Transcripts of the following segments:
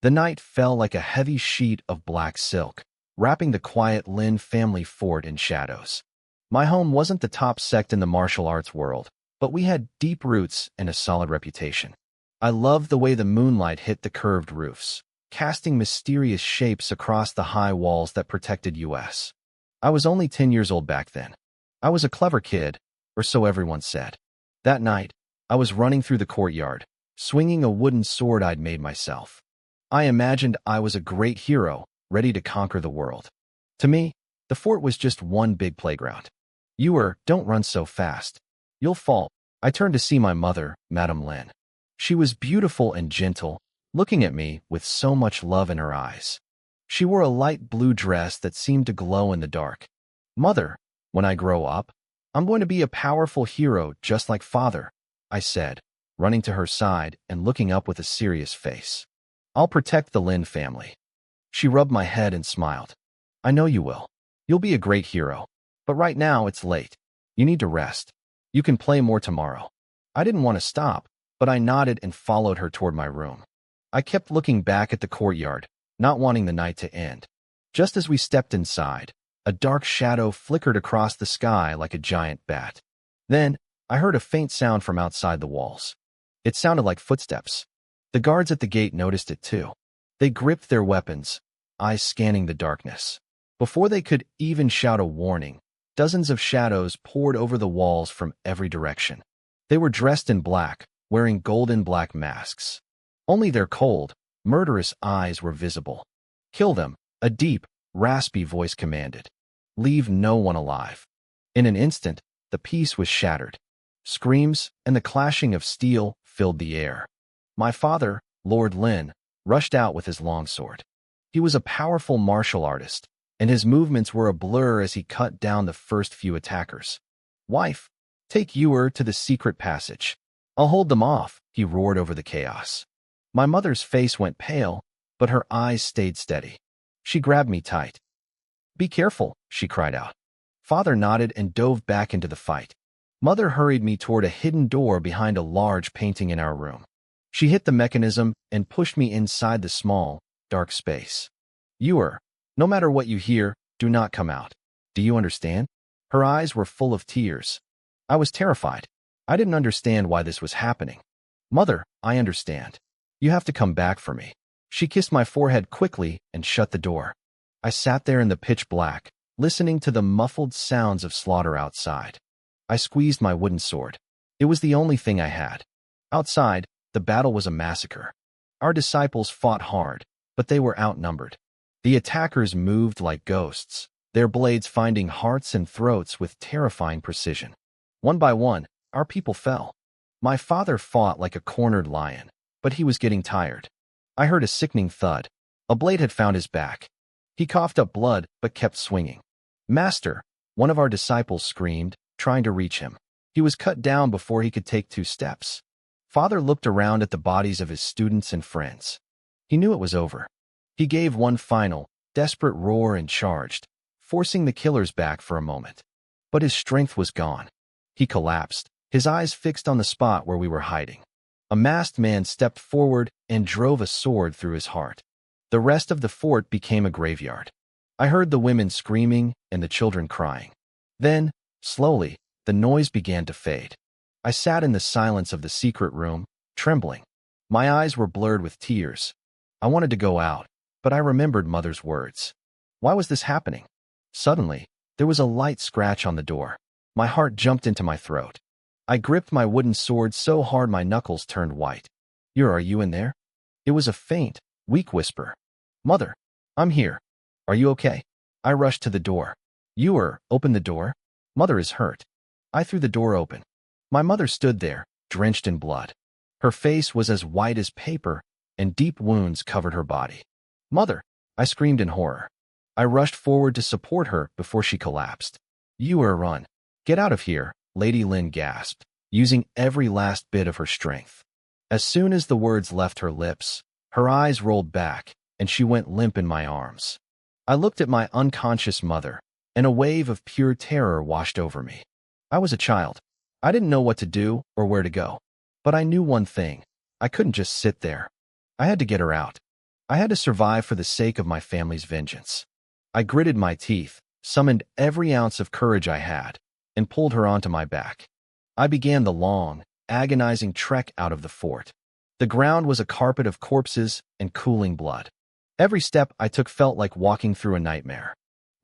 The night fell like a heavy sheet of black silk, wrapping the quiet Lin family fort in shadows. My home wasn't the top sect in the martial arts world, but we had deep roots and a solid reputation. I loved the way the moonlight hit the curved roofs, casting mysterious shapes across the high walls that protected us. I was only 10 years old back then. I was a clever kid, or so everyone said. That night, I was running through the courtyard, swinging a wooden sword I'd made myself. I imagined I was a great hero, ready to conquer the world. To me, the fort was just one big playground. Don't run so fast. You'll fall. I turned to see my mother, Madame Lin. She was beautiful and gentle, looking at me with so much love in her eyes. She wore a light blue dress that seemed to glow in the dark. Mother, when I grow up, I'm going to be a powerful hero just like father, I said, running to her side and looking up with a serious face. I'll protect the Lin family. She rubbed my head and smiled. I know you will. You'll be a great hero. But right now it's late. You need to rest. You can play more tomorrow. I didn't want to stop, but I nodded and followed her toward my room. I kept looking back at the courtyard, not wanting the night to end. Just as we stepped inside, a dark shadow flickered across the sky like a giant bat. Then, I heard a faint sound from outside the walls. It sounded like footsteps. The guards at the gate noticed it too. They gripped their weapons, eyes scanning the darkness. Before they could even shout a warning, dozens of shadows poured over the walls from every direction. They were dressed in black, wearing golden black masks. Only their cold, murderous eyes were visible. Kill them, a deep, raspy voice commanded. Leave no one alive. In an instant, the peace was shattered. Screams and the clashing of steel filled the air. My father, Lord Lin, rushed out with his longsword. He was a powerful martial artist, and his movements were a blur as he cut down the first few attackers. Wife, take Ewer to the secret passage. I'll hold them off, he roared over the chaos. My mother's face went pale, but her eyes stayed steady. She grabbed me tight. Be careful, she cried out. Father nodded and dove back into the fight. Mother hurried me toward a hidden door behind a large painting in our room. She hit the mechanism and pushed me inside the small, dark space. Ewer, no matter what you hear, do not come out. Do you understand? Her eyes were full of tears. I was terrified. I didn't understand why this was happening. Mother, I understand. You have to come back for me. She kissed my forehead quickly and shut the door. I sat there in the pitch black, listening to the muffled sounds of slaughter outside. I squeezed my wooden sword. It was the only thing I had. Outside, the battle was a massacre. Our disciples fought hard, but they were outnumbered. The attackers moved like ghosts, their blades finding hearts and throats with terrifying precision. One by one, our people fell. My father fought like a cornered lion, but he was getting tired. I heard a sickening thud. A blade had found his back. He coughed up blood, but kept swinging. Master, one of our disciples screamed, trying to reach him. He was cut down before he could take 2 steps. Father looked around at the bodies of his students and friends. He knew it was over. He gave one final, desperate roar and charged, forcing the killers back for a moment. But his strength was gone. He collapsed, his eyes fixed on the spot where we were hiding. A masked man stepped forward and drove a sword through his heart. The rest of the fort became a graveyard. I heard the women screaming and the children crying. Then, slowly, the noise began to fade. I sat in the silence of the secret room, trembling. My eyes were blurred with tears. I wanted to go out, but I remembered Mother's words. Why was this happening? Suddenly, there was a light scratch on the door. My heart jumped into my throat. I gripped my wooden sword so hard my knuckles turned white. Are you in there? It was a faint, weak whisper. Mother, I'm here. Are you okay? I rushed to the door. Open the door. Mother is hurt. I threw the door open. My mother stood there, drenched in blood. Her face was as white as paper, and deep wounds covered her body. Mother, I screamed in horror. I rushed forward to support her before she collapsed. Run. Get out of here, Lady Lin gasped, using every last bit of her strength. As soon as the words left her lips, her eyes rolled back, and she went limp in my arms. I looked at my unconscious mother, and a wave of pure terror washed over me. I was a child. I didn't know what to do or where to go. But I knew one thing. I couldn't just sit there. I had to get her out. I had to survive for the sake of my family's vengeance. I gritted my teeth, summoned every ounce of courage I had, and pulled her onto my back. I began the long, agonizing trek out of the fort. The ground was a carpet of corpses and cooling blood. Every step I took felt like walking through a nightmare.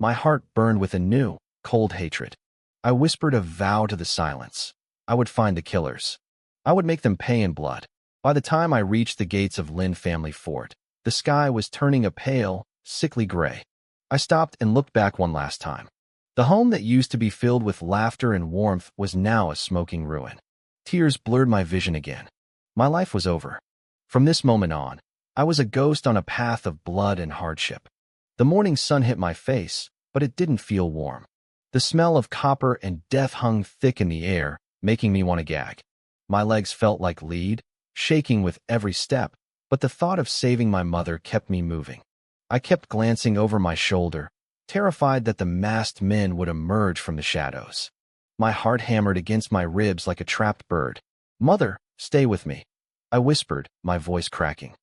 My heart burned with a new, cold hatred. I whispered a vow to the silence. I would find the killers. I would make them pay in blood. By the time I reached the gates of Lin family fort, the sky was turning a pale, sickly gray. I stopped and looked back one last time. The home that used to be filled with laughter and warmth was now a smoking ruin. Tears blurred my vision again. My life was over. From this moment on, I was a ghost on a path of blood and hardship. The morning sun hit my face, but it didn't feel warm. The smell of copper and death hung thick in the air, making me want to gag. My legs felt like lead, shaking with every step, but the thought of saving my mother kept me moving. I kept glancing over my shoulder, terrified that the masked men would emerge from the shadows. My heart hammered against my ribs like a trapped bird. "Mother, stay with me," I whispered, my voice cracking.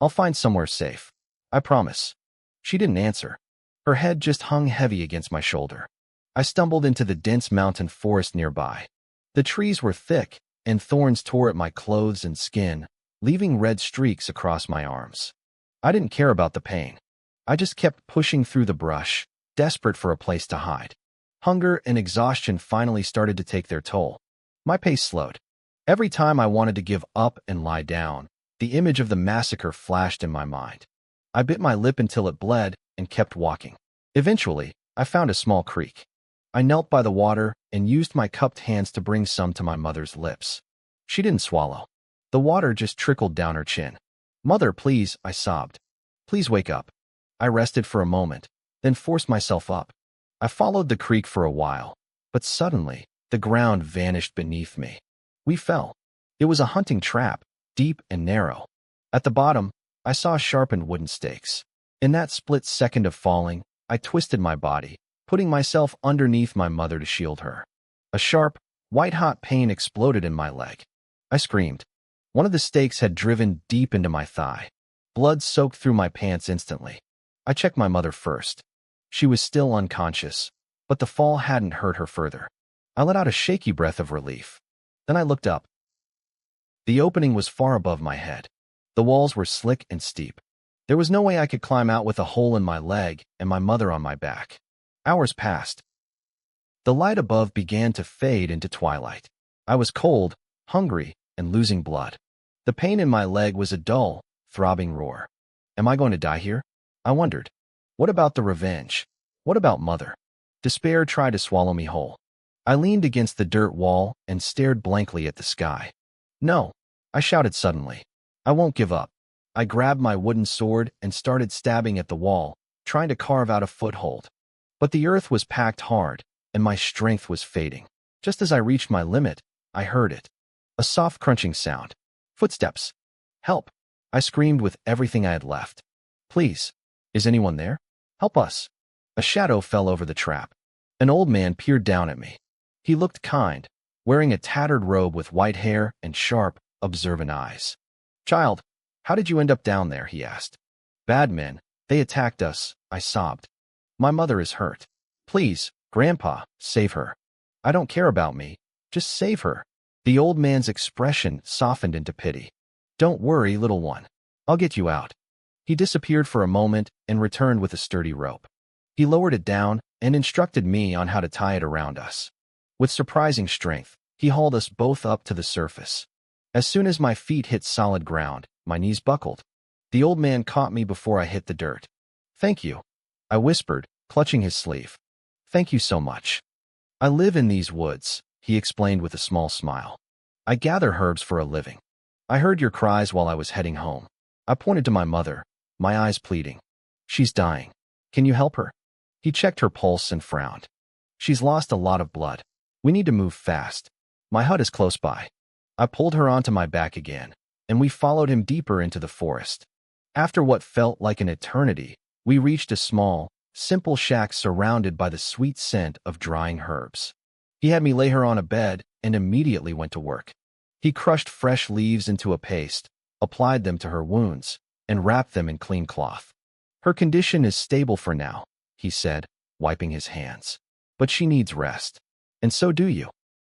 "I'll find somewhere safe. I promise." She didn't answer. Her head just hung heavy against my shoulder. I stumbled into the dense mountain forest nearby. The trees were thick, and thorns tore at my clothes and skin, leaving red streaks across my arms. I didn't care about the pain. I just kept pushing through the brush, desperate for a place to hide. Hunger and exhaustion finally started to take their toll. My pace slowed. Every time I wanted to give up and lie down, the image of the massacre flashed in my mind. I bit my lip until it bled and kept walking. Eventually, I found a small creek. I knelt by the water and used my cupped hands to bring some to my mother's lips. She didn't swallow. The water just trickled down her chin. "Mother, please," I sobbed. "Please wake up." I rested for a moment, then forced myself up. I followed the creek for a while, but suddenly, the ground vanished beneath me. We fell. It was a hunting trap, deep and narrow. At the bottom, I saw sharpened wooden stakes. In that split second of falling, I twisted my body, putting myself underneath my mother to shield her. A sharp, white-hot pain exploded in my leg. I screamed. One of the stakes had driven deep into my thigh. Blood soaked through my pants instantly. I checked my mother first. She was still unconscious, but the fall hadn't hurt her further. I let out a shaky breath of relief. Then I looked up. The opening was far above my head. The walls were slick and steep. There was no way I could climb out with a hole in my leg and my mother on my back. Hours passed. The light above began to fade into twilight. I was cold, hungry, and losing blood. The pain in my leg was a dull, throbbing roar. Am I going to die here? I wondered. What about the revenge? What about Mother? Despair tried to swallow me whole. I leaned against the dirt wall and stared blankly at the sky. "No," I shouted suddenly. "I won't give up." I grabbed my wooden sword and started stabbing at the wall, trying to carve out a foothold. But the earth was packed hard, and my strength was fading. Just as I reached my limit, I heard it. A soft crunching sound. Footsteps. "Help!" I screamed with everything I had left. "Please, is anyone there? Help us!" A shadow fell over the trap. An old man peered down at me. He looked kind, wearing a tattered robe with white hair and sharp, observant eyes. "Child, how did you end up down there?" he asked. "Bad men. They attacked us," I sobbed. "My mother is hurt. Please, Grandpa, save her. I don't care about me. Just save her." The old man's expression softened into pity. "Don't worry, little one. I'll get you out." He disappeared for a moment and returned with a sturdy rope. He lowered it down and instructed me on how to tie it around us. With surprising strength, he hauled us both up to the surface. As soon as my feet hit solid ground, my knees buckled. The old man caught me before I hit the dirt. "Thank you," I whispered, clutching his sleeve. "Thank you so much." "I live in these woods," he explained with a small smile. "I gather herbs for a living. I heard your cries while I was heading home." I pointed to my mother, my eyes pleading. "She's dying. Can you help her?" He checked her pulse and frowned. "She's lost a lot of blood. We need to move fast. My hut is close by." I pulled her onto my back again, and we followed him deeper into the forest. After what felt like an eternity, we reached a small, simple shack surrounded by the sweet scent of drying herbs. He had me lay her on a bed and immediately went to work. He crushed fresh leaves into a paste, applied them to her wounds, and wrapped them in clean cloth. Her condition is stable for now, he said, wiping his hands. But she needs rest. And so do you.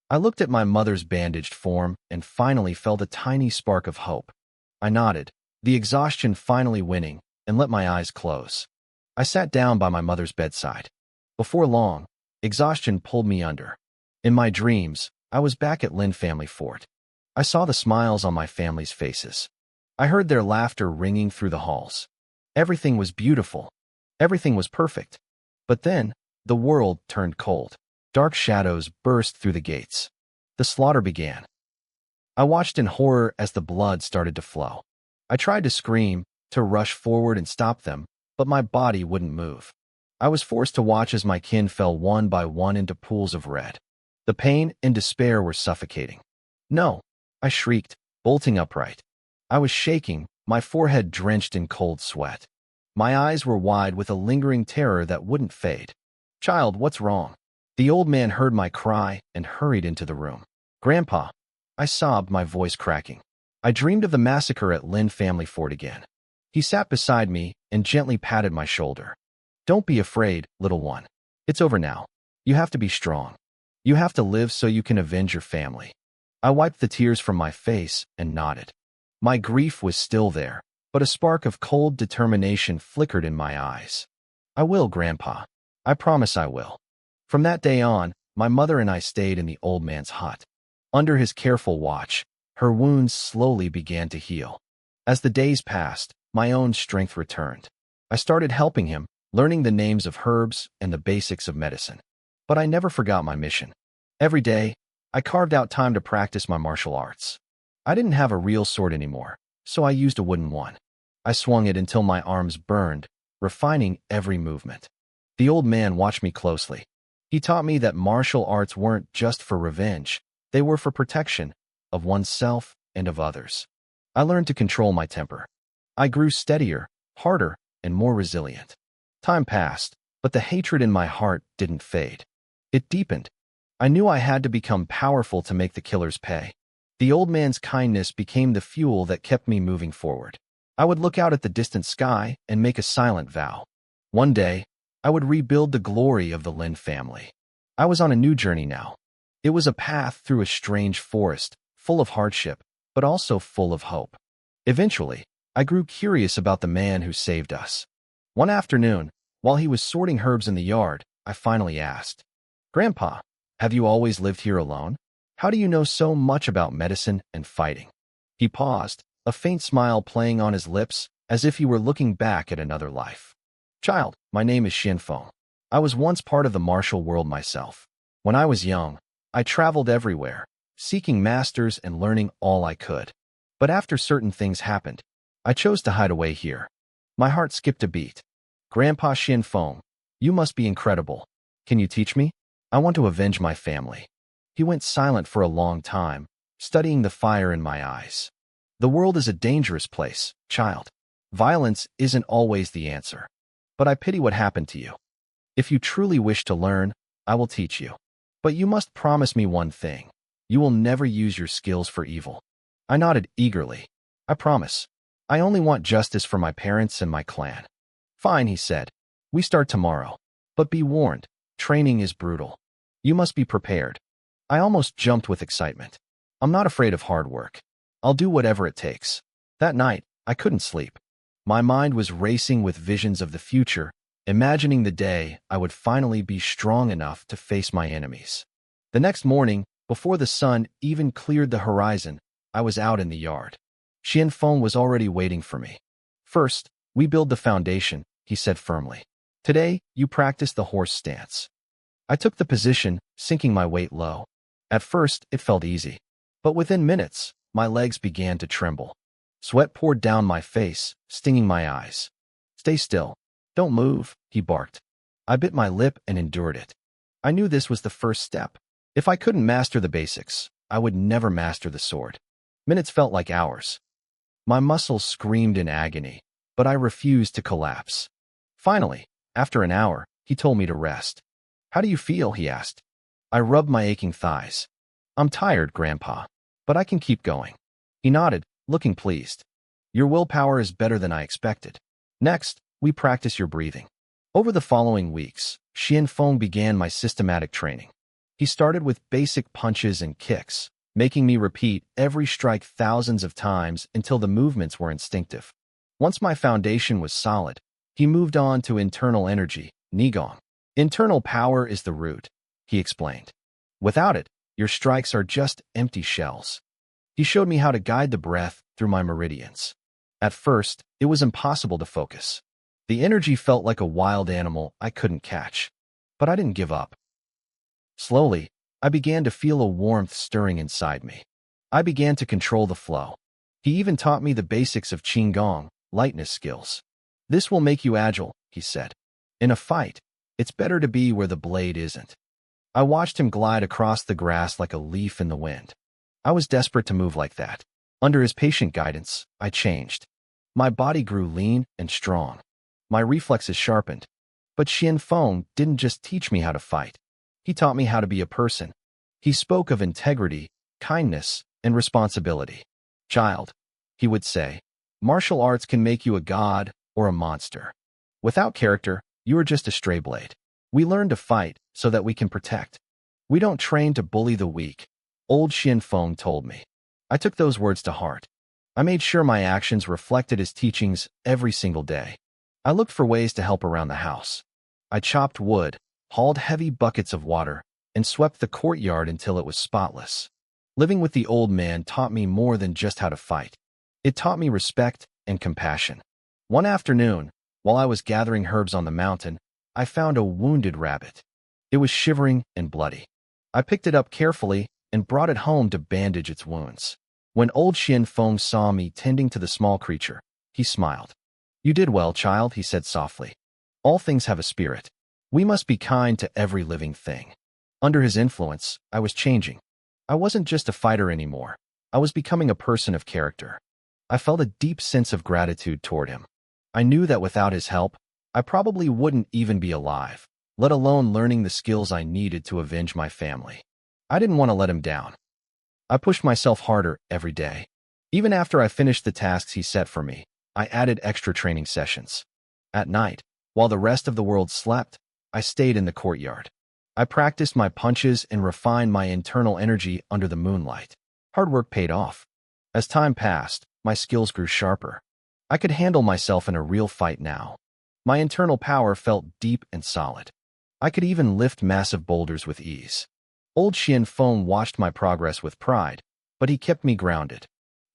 I looked at my mother's bandaged form and finally felt a tiny spark of hope. I nodded, the exhaustion finally winning, and let my eyes close. I sat down by my mother's bedside. Before long, exhaustion pulled me under. In my dreams, I was back at Lin family fort. I saw the smiles on my family's faces. I heard their laughter ringing through the halls. Everything was beautiful. Everything was perfect. But then, the world turned cold. Dark shadows burst through the gates. The slaughter began. I watched in horror as the blood started to flow. I tried to scream, to rush forward and stop them, but my body wouldn't move. I was forced to watch as my kin fell one by one into pools of red. The pain and despair were suffocating. No, I shrieked, bolting upright. I was shaking, my forehead drenched in cold sweat. My eyes were wide with a lingering terror that wouldn't fade. "Child, what's wrong?" The old man heard my cry and hurried into the room. "Grandpa," I sobbed, my voice cracking. I dreamed of the massacre at Lin family fort again. He sat beside me and gently patted my shoulder. "Don't be afraid, little one. It's over now. You have to be strong. You have to live so you can avenge your family." I wiped the tears from my face and nodded. My grief was still there, but a spark of cold determination flickered in my eyes. "I will, Grandpa. I promise I will." From that day on, my mother and I stayed in the old man's hut. Under his careful watch, her wounds slowly began to heal. As the days passed, my own strength returned. I started helping him, learning the names of herbs and the basics of medicine. But I never forgot my mission. Every day, I carved out time to practice my martial arts. I didn't have a real sword anymore, so I used a wooden one. I swung it until my arms burned, refining every movement. The old man watched me closely. He taught me that martial arts weren't just for revenge, they were for protection of oneself and of others. I learned to control my temper. I grew steadier, harder, and more resilient. Time passed, but the hatred in my heart didn't fade. It deepened. I knew I had to become powerful to make the killers pay. The old man's kindness became the fuel that kept me moving forward. I would look out at the distant sky and make a silent vow. One day, I would rebuild the glory of the Lin family. I was on a new journey now. It was a path through a strange forest, full of hardship, but also full of hope. Eventually, I grew curious about the man who saved us. One afternoon, while he was sorting herbs in the yard, I finally asked, "Grandpa, have you always lived here alone? How do you know so much about medicine and fighting?" He paused, a faint smile playing on his lips, as if he were looking back at another life. "Child, my name is Xianfeng. I was once part of the martial world myself. When I was young, I traveled everywhere, seeking masters and learning all I could. But after certain things happened, I chose to hide away here." My heart skipped a beat. "Grandpa Xianfeng, you must be incredible. Can you teach me? I want to avenge my family." He went silent for a long time, studying the fire in my eyes. "The world is a dangerous place, child. Violence isn't always the answer. But I pity what happened to you. If you truly wish to learn, I will teach you. But you must promise me one thing. You will never use your skills for evil." I nodded eagerly. "I promise. I only want justice for my parents and my clan." "Fine," he said. "We start tomorrow. But be warned, training is brutal. You must be prepared." I almost jumped with excitement. I'm not afraid of hard work. I'll do whatever it takes. That night, I couldn't sleep. My mind was racing with visions of the future, imagining the day I would finally be strong enough to face my enemies. The next morning, before the sun even cleared the horizon, I was out in the yard. Xianfeng was already waiting for me. "First, we build the foundation," he said firmly. "Today, you practice the horse stance." I took the position, sinking my weight low. At first, it felt easy. But within minutes, my legs began to tremble. Sweat poured down my face, stinging my eyes. "Stay still. Don't move," he barked. I bit my lip and endured it. I knew this was the first step. If I couldn't master the basics, I would never master the sword. Minutes felt like hours. My muscles screamed in agony, but I refused to collapse. Finally, after an hour, he told me to rest. "How do you feel?" he asked. I rubbed my aching thighs. "I'm tired, Grandpa, but I can keep going." He nodded, looking pleased. Your willpower is better than I expected. Next, we practice your breathing. Over the following weeks, Xianfeng began my systematic training. He started with basic punches and kicks, making me repeat every strike thousands of times until the movements were instinctive. Once my foundation was solid, he moved on to internal energy, Nigong. Internal power is the root, he explained. Without it, your strikes are just empty shells. He showed me how to guide the breath through my meridians. At first, it was impossible to focus. The energy felt like a wild animal I couldn't catch. But I didn't give up. Slowly, I began to feel a warmth stirring inside me. I began to control the flow. He even taught me the basics of Qigong, lightness skills. This will make you agile, he said. In a fight, it's better to be where the blade isn't. I watched him glide across the grass like a leaf in the wind. I was desperate to move like that. Under his patient guidance, I changed. My body grew lean and strong. My reflexes sharpened. But Xianfeng didn't just teach me how to fight. He taught me how to be a person. He spoke of integrity, kindness, and responsibility. Child, he would say, martial arts can make you a god or a monster. Without character, you are just a stray blade. We learn to fight so that we can protect. We don't train to bully the weak, old Xianfeng told me. I took those words to heart. I made sure my actions reflected his teachings every single day. I looked for ways to help around the house. I chopped wood, hauled heavy buckets of water, and swept the courtyard until it was spotless. Living with the old man taught me more than just how to fight. It taught me respect and compassion. One afternoon, while I was gathering herbs on the mountain, I found a wounded rabbit. It was shivering and bloody. I picked it up carefully and brought it home to bandage its wounds. When old Xianfeng saw me tending to the small creature, he smiled. You did well, child, he said softly. All things have a spirit. We must be kind to every living thing. Under his influence, I was changing. I wasn't just a fighter anymore. I was becoming a person of character. I felt a deep sense of gratitude toward him. I knew that without his help, I probably wouldn't even be alive, let alone learning the skills I needed to avenge my family. I didn't want to let him down. I pushed myself harder every day. Even after I finished the tasks he set for me, I added extra training sessions. At night, while the rest of the world slept, I stayed in the courtyard. I practiced my punches and refined my internal energy under the moonlight. Hard work paid off. As time passed, my skills grew sharper. I could handle myself in a real fight now. My internal power felt deep and solid. I could even lift massive boulders with ease. Old Xianfeng watched my progress with pride, but he kept me grounded.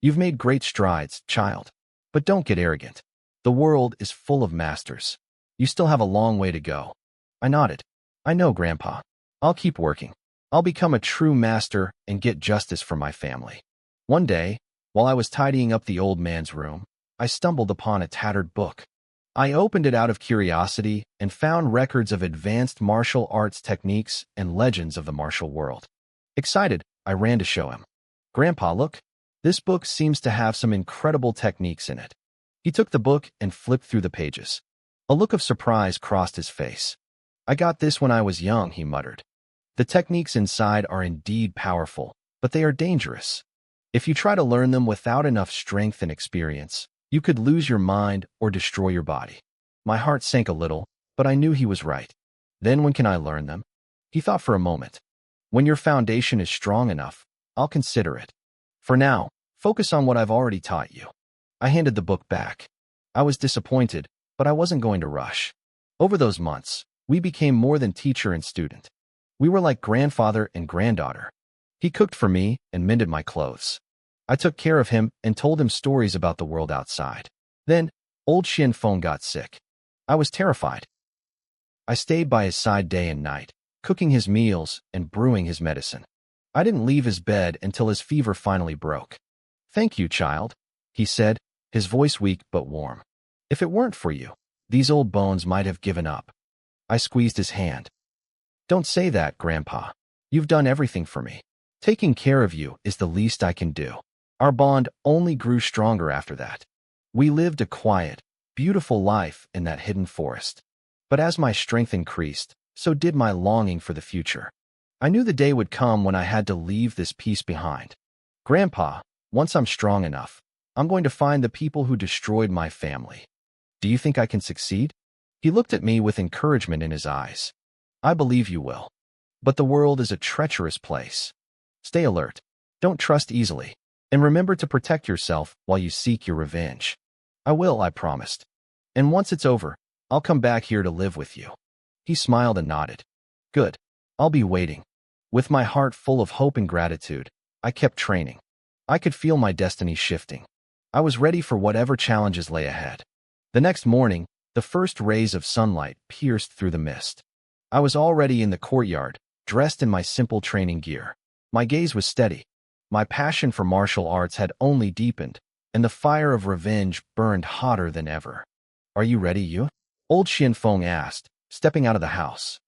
You've made great strides, child. But don't get arrogant. The world is full of masters. You still have a long way to go. I nodded. I know, Grandpa. I'll keep working. I'll become a true master and get justice for my family. One day, while I was tidying up the old man's room, I stumbled upon a tattered book. I opened it out of curiosity and found records of advanced martial arts techniques and legends of the martial world. Excited, I ran to show him. Grandpa, look. This book seems to have some incredible techniques in it. He took the book and flipped through the pages. A look of surprise crossed his face. I got this when I was young, he muttered. The techniques inside are indeed powerful, but they are dangerous. If you try to learn them without enough strength and experience, you could lose your mind or destroy your body. My heart sank a little, but I knew he was right. Then when can I learn them? He thought for a moment. When your foundation is strong enough, I'll consider it. For now, focus on what I've already taught you. I handed the book back. I was disappointed, but I wasn't going to rush. Over those months, we became more than teacher and student. We were like grandfather and granddaughter. He cooked for me and mended my clothes. I took care of him and told him stories about the world outside. Then, old Xianfeng got sick. I was terrified. I stayed by his side day and night, cooking his meals and brewing his medicine. I didn't leave his bed until his fever finally broke. Thank you, child, he said, his voice weak but warm. If it weren't for you, these old bones might have given up. I squeezed his hand. Don't say that, Grandpa. You've done everything for me. Taking care of you is the least I can do. Our bond only grew stronger after that. We lived a quiet, beautiful life in that hidden forest. But as my strength increased, so did my longing for the future. I knew the day would come when I had to leave this peace behind. Grandpa, once I'm strong enough, I'm going to find the people who destroyed my family. Do you think I can succeed? He looked at me with encouragement in his eyes. I believe you will. But the world is a treacherous place. Stay alert. Don't trust easily. And remember to protect yourself while you seek your revenge. I will, I promised. And once it's over, I'll come back here to live with you. He smiled and nodded. Good. I'll be waiting. With my heart full of hope and gratitude, I kept training. I could feel my destiny shifting. I was ready for whatever challenges lay ahead. The next morning, the first rays of sunlight pierced through the mist. I was already in the courtyard, dressed in my simple training gear. My gaze was steady. My passion for martial arts had only deepened, and the fire of revenge burned hotter than ever. Are you ready, you? Old Xianfeng asked, stepping out of the house.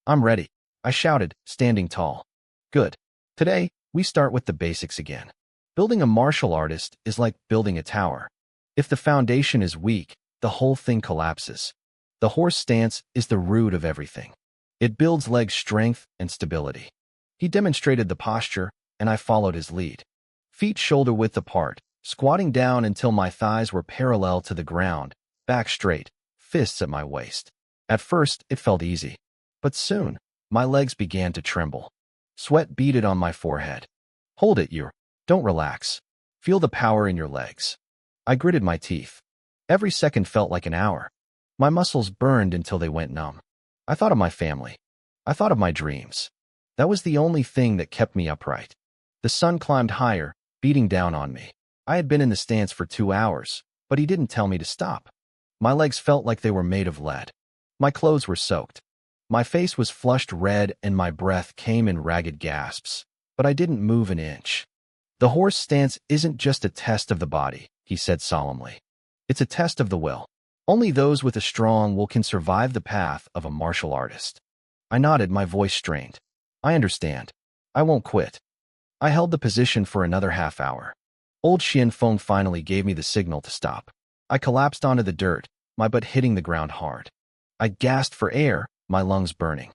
I'm ready, I shouted, standing tall. Good. Today, we start with the basics again. Building a martial artist is like building a tower. If the foundation is weak, the whole thing collapses. The horse stance is the root of everything. It builds leg strength and stability. He demonstrated the posture, and I followed his lead. Feet shoulder-width apart, squatting down until my thighs were parallel to the ground, back straight, fists at my waist. At first, it felt easy. But soon, my legs began to tremble. Sweat beaded on my forehead. Hold it, you. Don't relax. Feel the power in your legs. I gritted my teeth. Every second felt like an hour. My muscles burned until they went numb. I thought of my family. I thought of my dreams. That was the only thing that kept me upright. The sun climbed higher, beating down on me. I had been in the stance for 2 hours, but he didn't tell me to stop. My legs felt like they were made of lead. My clothes were soaked. My face was flushed red and my breath came in ragged gasps, but I didn't move an inch. The horse stance isn't just a test of the body, he said solemnly. It's a test of the will. Only those with a strong will can survive the path of a martial artist. I nodded, my voice strained. I understand. I won't quit. I held the position for another half hour. Old Xianfeng finally gave me the signal to stop. I collapsed onto the dirt, my butt hitting the ground hard. I gasped for air, my lungs burning.